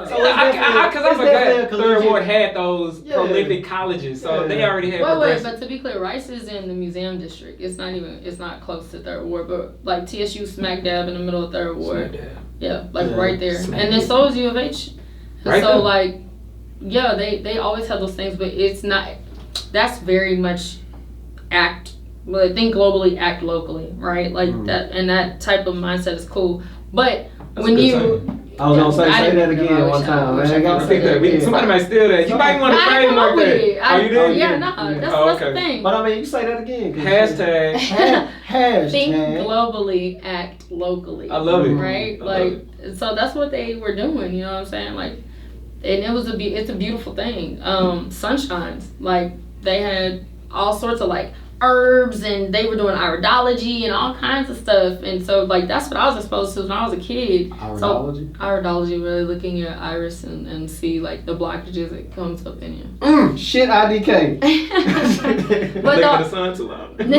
Because I forgot Third Ward had those prolific colleges, so they already had. Wait, but to be clear, Rice is in the museum district. It's not close to Third Ward, but like TSU smack dab in the middle of Third Ward. Yeah, like right there. And then so is U of H. Right so like, yeah, they always have those things, but it's not. That's very much think globally, act locally, right? Like that, and that type of mindset is cool. But that's when you, I was gonna say that again one time. Somebody might steal that. You might want to trademark that. Are you doing? Yeah, that's the thing. But I mean, you say that again. Hashtag. Think globally, act locally. I love it. Right? Like, so that's what they were doing. You know what I'm saying? Like, and it's a beautiful thing. Sunshines, like they had all sorts of like herbs, and they were doing iridology and all kinds of stuff, and so like that's what I was exposed to when I was a kid. Iridology, really looking at iris and see like the blockages that comes up in you. Shit, IDK. But the sun too long. But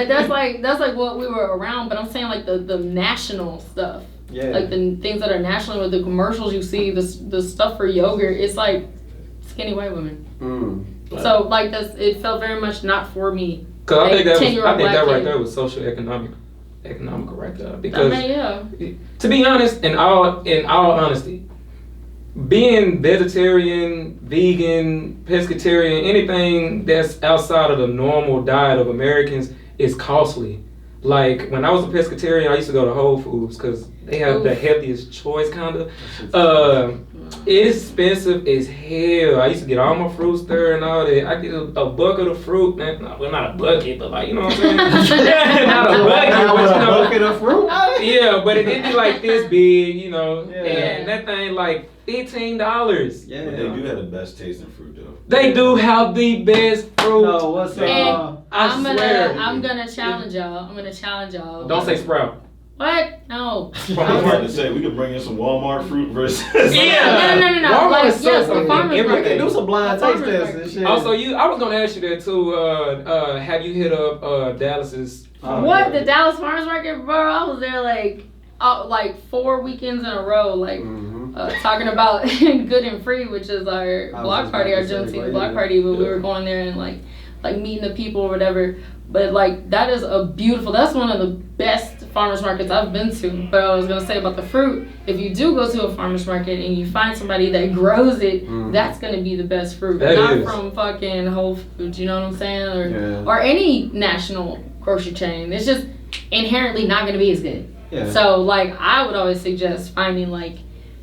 that's like what we were around. But I'm saying like the national stuff. Yeah. Like the things that are national, with the commercials you see, the stuff for yogurt, it's like skinny white women. So like it felt very much not for me. Cause I think that right there was social economical right there. Because to be honest, in all honesty, being vegetarian, vegan, pescatarian, anything that's outside of the normal diet of Americans is costly. Like when I was a pescatarian, I used to go to Whole Foods because they have the healthiest choice, kind of. It's expensive as hell. I used to get all my fruit stirred and all that. I get a bucket of fruit, man. Well, not a bucket, but like, you know what I'm saying? Not a bucket of fruit? Yeah, but it'd be like this big, you know. And that thing like $15. Yeah, but they do have the best tasting fruit though. They do have the best fruit. No, what's up? I'm gonna challenge y'all. Don't say Sprout. What? No. I was about to say we could bring in some Walmart fruit versus. No. Walmart Like, yes, the farmers we can do some blind taste tests and shit. Also, I was gonna ask you that too. Have you hit up Dallas's? The Dallas Farmers Market, bro? I was there like 4 weekends in a row, like talking about Good and Free, which is our block party, our Juneteenth block party. But we were going there and like meeting the people or whatever. But like that's one of the best farmers markets I've been to. But I was gonna say about the fruit, if you do go to a farmers market and you find somebody that grows it, that's gonna be the best fruit. Not from fucking Whole Foods, you know what I'm saying? Or any national grocery chain. It's just inherently not gonna be as good. Yeah. So like I would always suggest finding like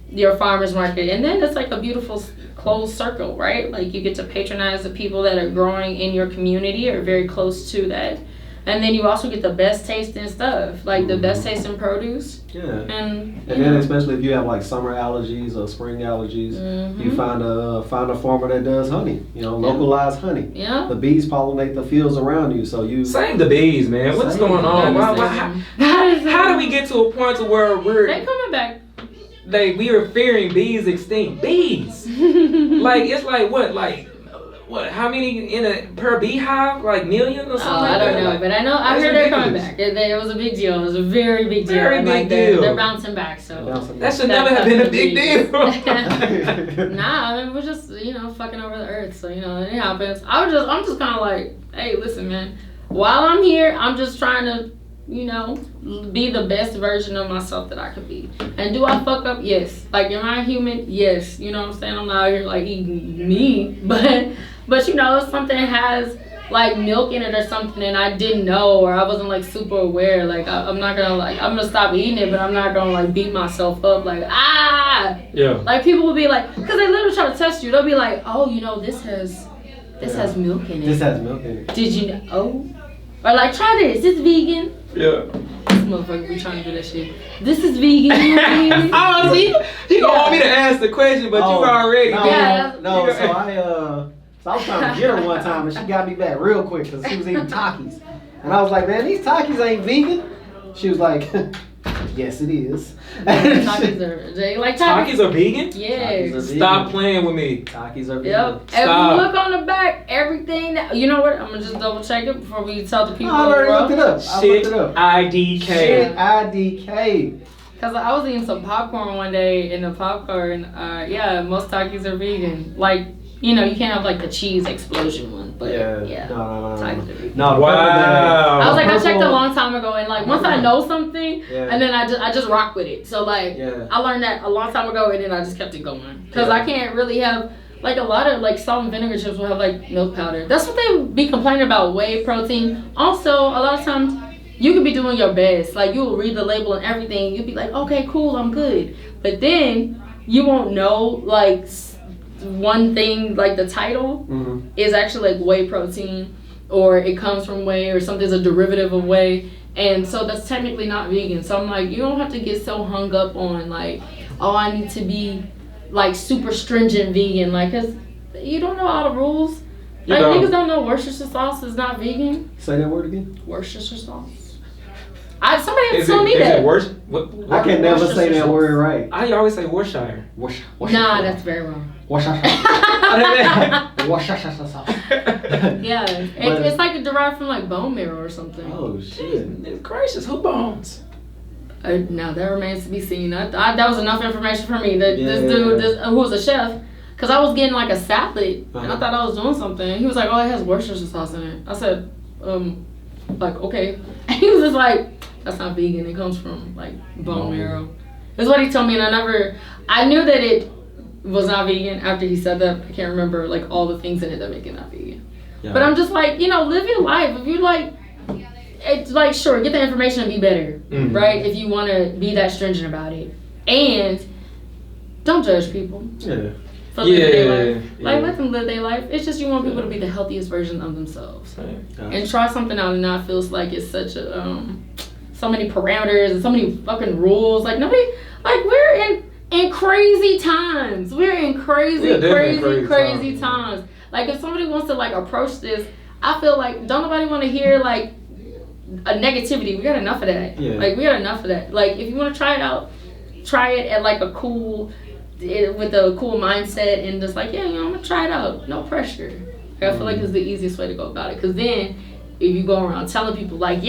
your farmers market, and then it's like a beautiful closed circle, right? Like you get to patronize the people that are growing in your community or very close to that. And then you also get the best tasting stuff, like the best tasting produce. Yeah. And then especially if you have like summer allergies or spring allergies, you find a farmer that does honey. You know, localized honey. Yeah. The bees pollinate the fields around you, so you. Same the bees, man. What's going on? How do we get to a point to where they coming back? We are fearing bees extinct. Bees. Like it's like what? How many in a per beehive? Like million or something? I don't know, but I heard they're coming back. It was a big deal. It was a very big deal. Very big deal. They're bouncing back. So that should never have been a big deal. Nah, I mean we're just fucking over the earth. So it happens. I'm just kind of like, hey, listen, man. While I'm here, I'm just trying to be the best version of myself that I could be. And do I fuck up? Yes. Like, am I human? Yes. You know what I'm saying? I'm not out here like eating meat, but if something has like milk in it or something and I didn't know or I wasn't like super aware, like I'm not gonna I'm gonna stop eating it, but I'm not gonna like beat myself up like Yeah. Like people will be like, because they literally try to test you. They'll be like, oh, this has milk in it. This has milk in it. Did you know? Or like, try this. It's vegan. Yeah. This motherfucker be trying to do that shit. This is vegan. Oh, see? He don't want me to ask the question, but you already did. No, so I was trying to get her one time and she got me back real quick because she was eating Takis. And I was like, man, these Takis ain't vegan. She was like, yes, it is. Takis are vegan? Yeah. Stop playing with me. Takis are vegan. Yep. Stop. If you look on the back, everything you know what? I'm gonna just double check it before we tell the people. I already looked it up. Shit IDK. Shit IDK. Cause I was eating some popcorn one day and the popcorn, most Takis are vegan. Like, you can't have like the cheese explosion one, but yeah. No. Takis are vegan. No, wow. I was like, I checked a long time ago, and like once I know something, and then I just rock with it. So like, I learned that a long time ago, and then I just kept it going. Cause I can't really have like a lot of like salt and vinegar chips will have like milk powder. That's what they be complaining about, whey protein. Also, a lot of times you could be doing your best, like you will read the label and everything. You'll be like, okay, cool, I'm good. But then you won't know like one thing, like the title is actually like whey protein, or it comes from whey, or something's a derivative of whey, and so that's technically not vegan. So I'm like, you don't have to get so hung up on like, oh, I need to be like super stringent vegan, like, cause you don't know all the rules. Like niggas don't know Worcestershire sauce is not vegan. Say that word again. Worcestershire sauce. Somebody has to tell me that. I can never say that word right. I always say Worcestershire. Nah, that's very wrong. Worcestershire. Yeah, it's like derived from like bone marrow or something. Oh shit! It's gracious. Who bones? Now that remains to be seen. That was enough information for me. This dude, who was a chef, because I was getting like a salad and I thought I was doing something. He was like, "Oh, it has Worcestershire sauce in it." I said, like, okay. And he was just like, "That's not vegan. It comes from like bone marrow." That's what he told me, and I knew that it was not vegan after he said that. I can't remember like all the things in it that make it not vegan. Yeah. But I'm just like, live your life. If you like, it's like, sure, get the information and be better, right? If you want to be that stringent about it, and don't judge people. For living their life. Like, let them live their life. It's just you want people to be the healthiest version of themselves, and try something out and not feel like it's such a so many parameters and so many fucking rules. Like nobody, like we're in crazy times. We're in crazy times. Like if somebody wants to like approach this, I feel like don't nobody want to hear like a negativity. We got enough of that. Like we got enough of that. Like if you want to try it out, try it at like with a cool mindset and just like, I'm gonna try it out. No pressure. Like, I feel like it's the easiest way to go about it. Cause then if you go around telling people like, they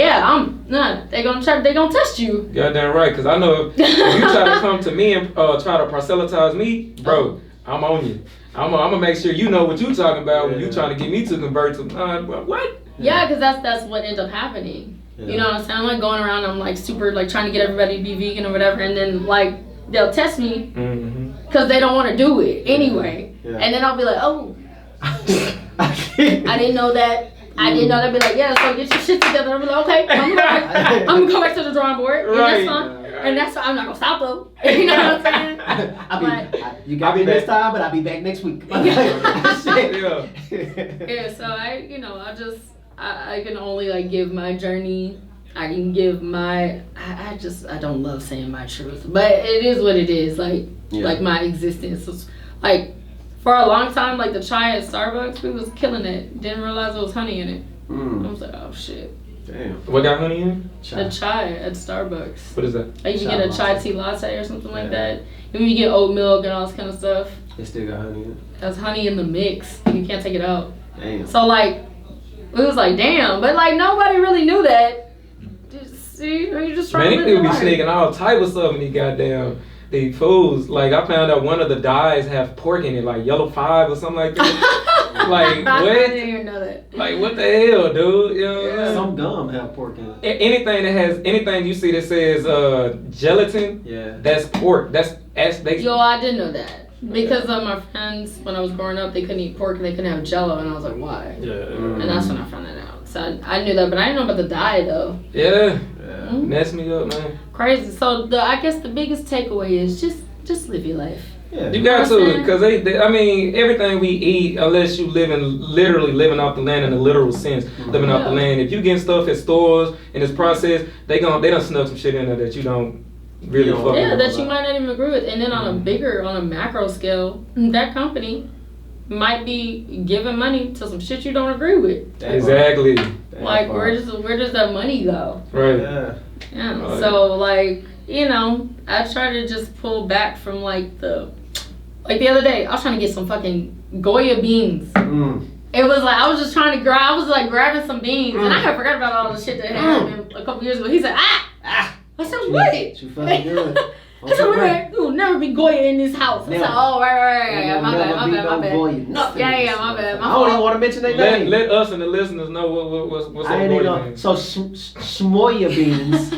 gonna test you. Goddamn right, cause I know if you try to come to me and try to proselytize me, bro, I'm on you. I'm gonna make sure you know what you talking about when you trying to get me to convert to what? Yeah, cause that's what ends up happening. You know what I'm saying? I'm like going around, I'm like super like trying to get everybody to be vegan or whatever, and then like they'll test me because they don't want to do it anyway, and then I'll be like, oh, I didn't know that. I didn't know. They'd be like, so get your shit together. I'll be like, okay, I'm gonna go back to the drawing board, and that's fine. And that's I'm not gonna stop though. You know what I'm saying? You got me this time, but I'll be back next week. So I can only like give my journey. I can give my. I don't love saying my truth, but it is what it is. Like my existence was like for a long time. Like the chai at Starbucks, we was killing it. Didn't realize there was honey in it. I was like, oh shit. Damn. What got honey in it? The chai at Starbucks. What is that? Like you can get a chai tea latte or something like that. And you get oat milk and all this kind of stuff. It still got honey in it. There's honey in the mix. You can't take it out. Damn. So like, it was like damn, but like nobody really knew that. See, you just trying to Man, these people be sneaking all type of stuff in these goddamn these foods. Like I found out one of the dyes have pork in it, like yellow 5 or something like that. Like what? I didn't even know that. Like what the hell, dude? You know what I'm saying? Some gum have pork in it. Anything that has anything you see that says gelatin, that's pork. That's Yo, I didn't know that. Because of my friends, when I was growing up, they couldn't eat pork and they couldn't have Jello, and I was like, why? Yeah. And that's when I found that out. So I knew that, but I didn't know about the diet though. Yeah. Mess me up, man. Crazy. So I guess the biggest takeaway is just live your life. Yeah. You got to, because they, I mean, everything we eat, unless you literally living off the land in a literal sense, living off the land. If you get stuff at stores and it's processed, they done snuck some shit in there that you don't really fuck with. Yeah, that you might not even agree with. And then on a macro scale, that company might be giving money to some shit you don't agree with. Exactly. Like where does that money go? Right. Yeah. Right. So like, you know, I try to just pull back from like the other day, I was trying to get some fucking Goya beans. It was like I was just trying to I was like grabbing some beans and I had forgot about all the shit that happened a couple years ago. He said, I said, what? You felt good. I said, there will never be Goya in this house. I said, oh, right. My bad. My bad. I don't even want to mention their name. Let us and the listeners know what's up Goya. So Shmoya beans.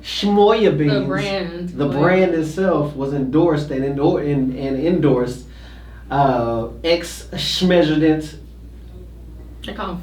Shmoya beans. The brand itself was endorsed and endorsed ex-Schmeasurement. I call him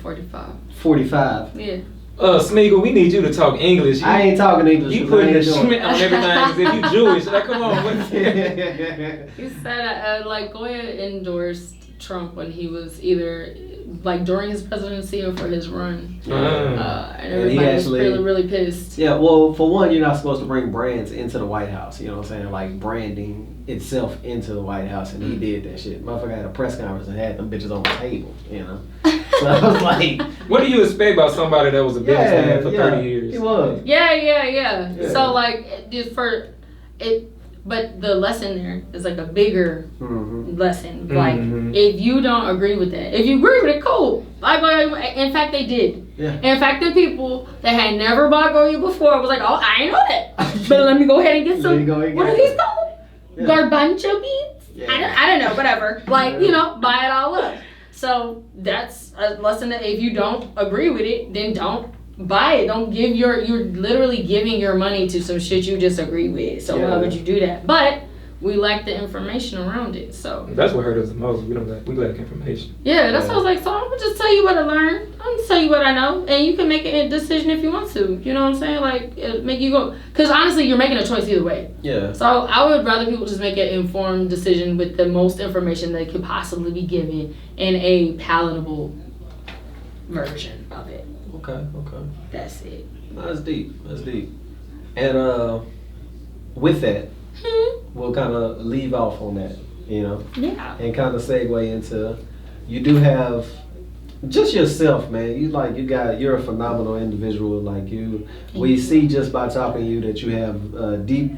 45. Yeah. Smeagol, we need you to talk English. I ain't talking English. You putting the Schmidt on everything as if you Jewish. Like, come on. He said, like, Goya endorsed Trump when he was either, like, during his presidency or for his run. And everybody was really, really pissed. Yeah, well, for one, you're not supposed to bring brands into the White House. You know what I'm saying? Like, branding itself into the White House, and he did that shit. Motherfucker had a press conference and had them bitches on the table, you know? So I was like, what do you expect about somebody that was a businessman for 30 years? He was. Yeah. So like but the lesson there is like a bigger lesson. Like if you don't agree with that, if you agree with it, cool. In fact, they did. Yeah. In fact, the people that had never bought Goya before was like, oh, I ain't know that. But let me go ahead and get some. What are these called? Yeah. Garbanzo beans? Yeah. I don't know. Whatever. Like you know, buy it all up. So that's a lesson that if you don't agree with it, then don't buy it. Don't give you're literally giving your money to some shit you disagree with. So why would you do that? But we lack the information around it. So that's what hurt us the most. We lack information. Yeah, that's what I was like. So I'm gonna just tell you what I learned. I'm gonna tell you what I know, and you can make a decision if you want to. You know what I'm saying? Like make you go. Because honestly, you're making a choice either way. Yeah. So I would rather people just make an informed decision with the most information they could possibly be given in a palatable version of it. Okay. That's it. That's deep. And with that, we'll kind of leave off on that, you know? Yeah. And kind of segue into, you do have just yourself, man. You're a phenomenal individual. Like we see just by talking to you that you have deep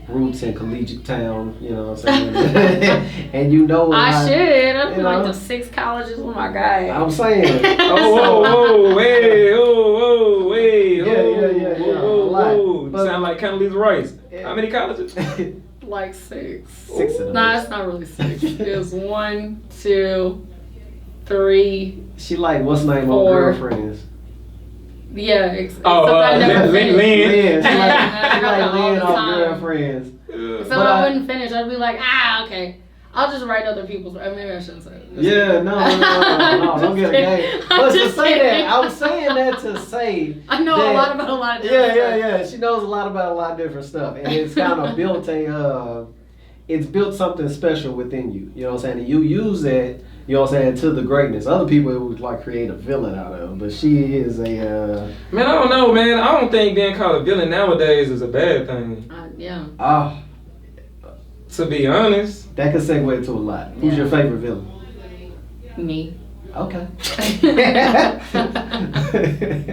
roots in collegiate town, you know what I'm saying? And you know I should. I've been like the 6 colleges with my guy. I'm saying. Wait. Sound like Condoleezza Rice. How many colleges? Like 6. 6 of them. Nah, it's not really 6. It was 1, 2, 3. She like what's the name of Girlfriends? Yeah, Lynn. She like Lynn off Girlfriends. So I wouldn't finish. I'd be like, okay. I'll just write other people's. Maybe I shouldn't say it. Yeah, no, don't get a game. But to say that, I'm saying that to say I know a lot about a lot of different stuff. Yeah. She knows a lot about a lot of different stuff, and it's kind of built it's built something special within you. You know what I'm saying? And you use that, you know what I'm saying, to the greatness. Other people it would like create a villain out of, but she is a. Man, I don't know, man. I don't think being called a villain nowadays is a bad thing. Yeah. To be honest. That could segue to a lot. Who's your favorite villain? Me. Okay.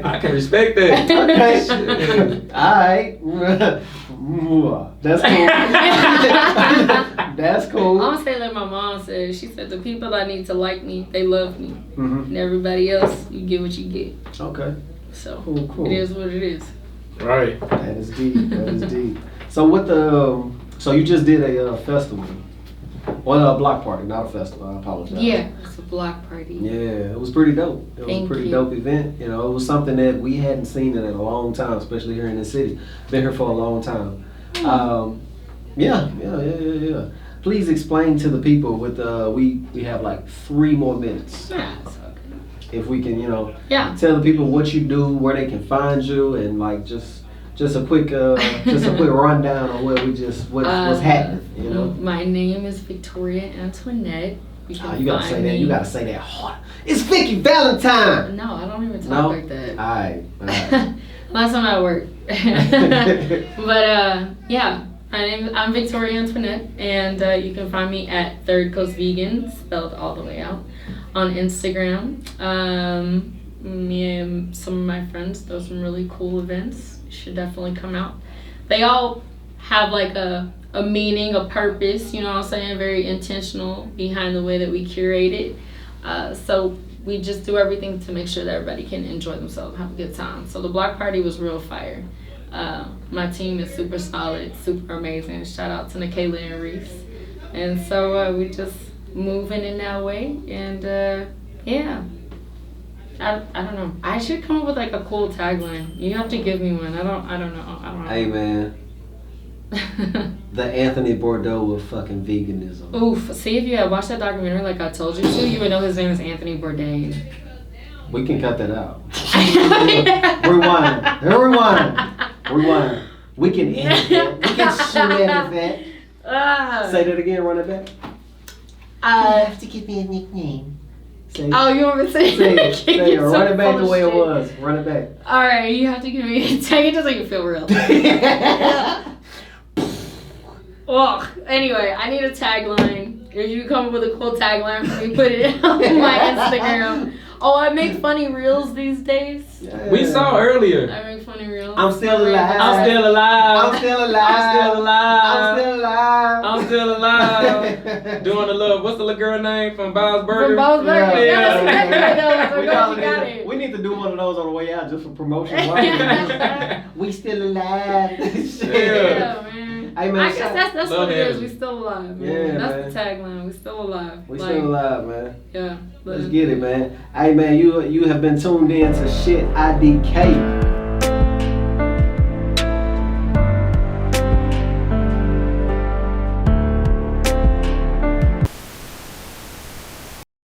I can respect that. Okay. Shit. Alright. That's cool. That's cool. I'm gonna say like my mom said. She said the people that need to like me, they love me. Mm-hmm. And everybody else, you get what you get. Okay. So Cool. it is what it is. Right. That is deep. So what the so you just did a festival. Well, a block party, not a festival. I apologize. Yeah, it's a block party. Yeah, it was pretty dope. It was Thank a pretty you. dope event. You know, it was something that we hadn't seen in a long time, especially here in the city. Been here for a long time. Yeah. Please explain to the people with we have like 3 more minutes. Yeah, it's okay. If we can, Yeah. tell the people what you do, where they can find you, and like just a quick rundown on where what's happening. You know. My name is Victoria Antoinette. You gotta say that. You gotta say that hard. It's Vicky Valentine. No, I don't even talk like that. All right. Last time I worked. But yeah, I'm Victoria Antoinette, and you can find me at Third Coast Vegan, spelled all the way out, on Instagram. Me and some of my friends throw some really cool events. You should definitely come out. They all have like a meaning, a purpose, you know what I'm saying, very intentional behind the way that we curate it. So we just do everything to make sure that everybody can enjoy themselves, have a good time. So the block party was real fire. My team is super solid, super amazing. Shout out to Nikayla and Reese. And so we just moving in that way. And yeah, I don't know. I should come up with like a cool tagline. You have to give me one. I don't know. Hey man. The Anthony Bourdain of fucking veganism. Oof. See, if you had watched that documentary like I told you to, you would know his name is Anthony Bourdain. We can cut that out. Rewind. We can edit that. We can edit that. Say that again, run it back. You have to give me a nickname. Say, Oh, you want me to say it? say it. Run it back the way it was. Run it back. Alright, you have to give me take it just so you feel real. Well, anyway, I need a tagline. If you come up with a cool tagline for me, put it on my Instagram. Oh, I make funny reels these days. Yeah. We saw earlier. I make funny reels. I'm still alive. I'm still alive. I'm still alive. Doing the little, what's the little girl name from Bob's Burger? From Bob's Burger. Yeah. Yeah, that's exactly what We I probably got need it. we need to do one of those on the way out just for promotion. We still alive. Yeah, man. Hey, man, I guess that's Love what it is. having We still alive, man. Yeah, That's man. the tagline. We still alive. We Like, still alive, man. Yeah. Let's get it, man. Hey, man, you have been tuned in to Shit IDK.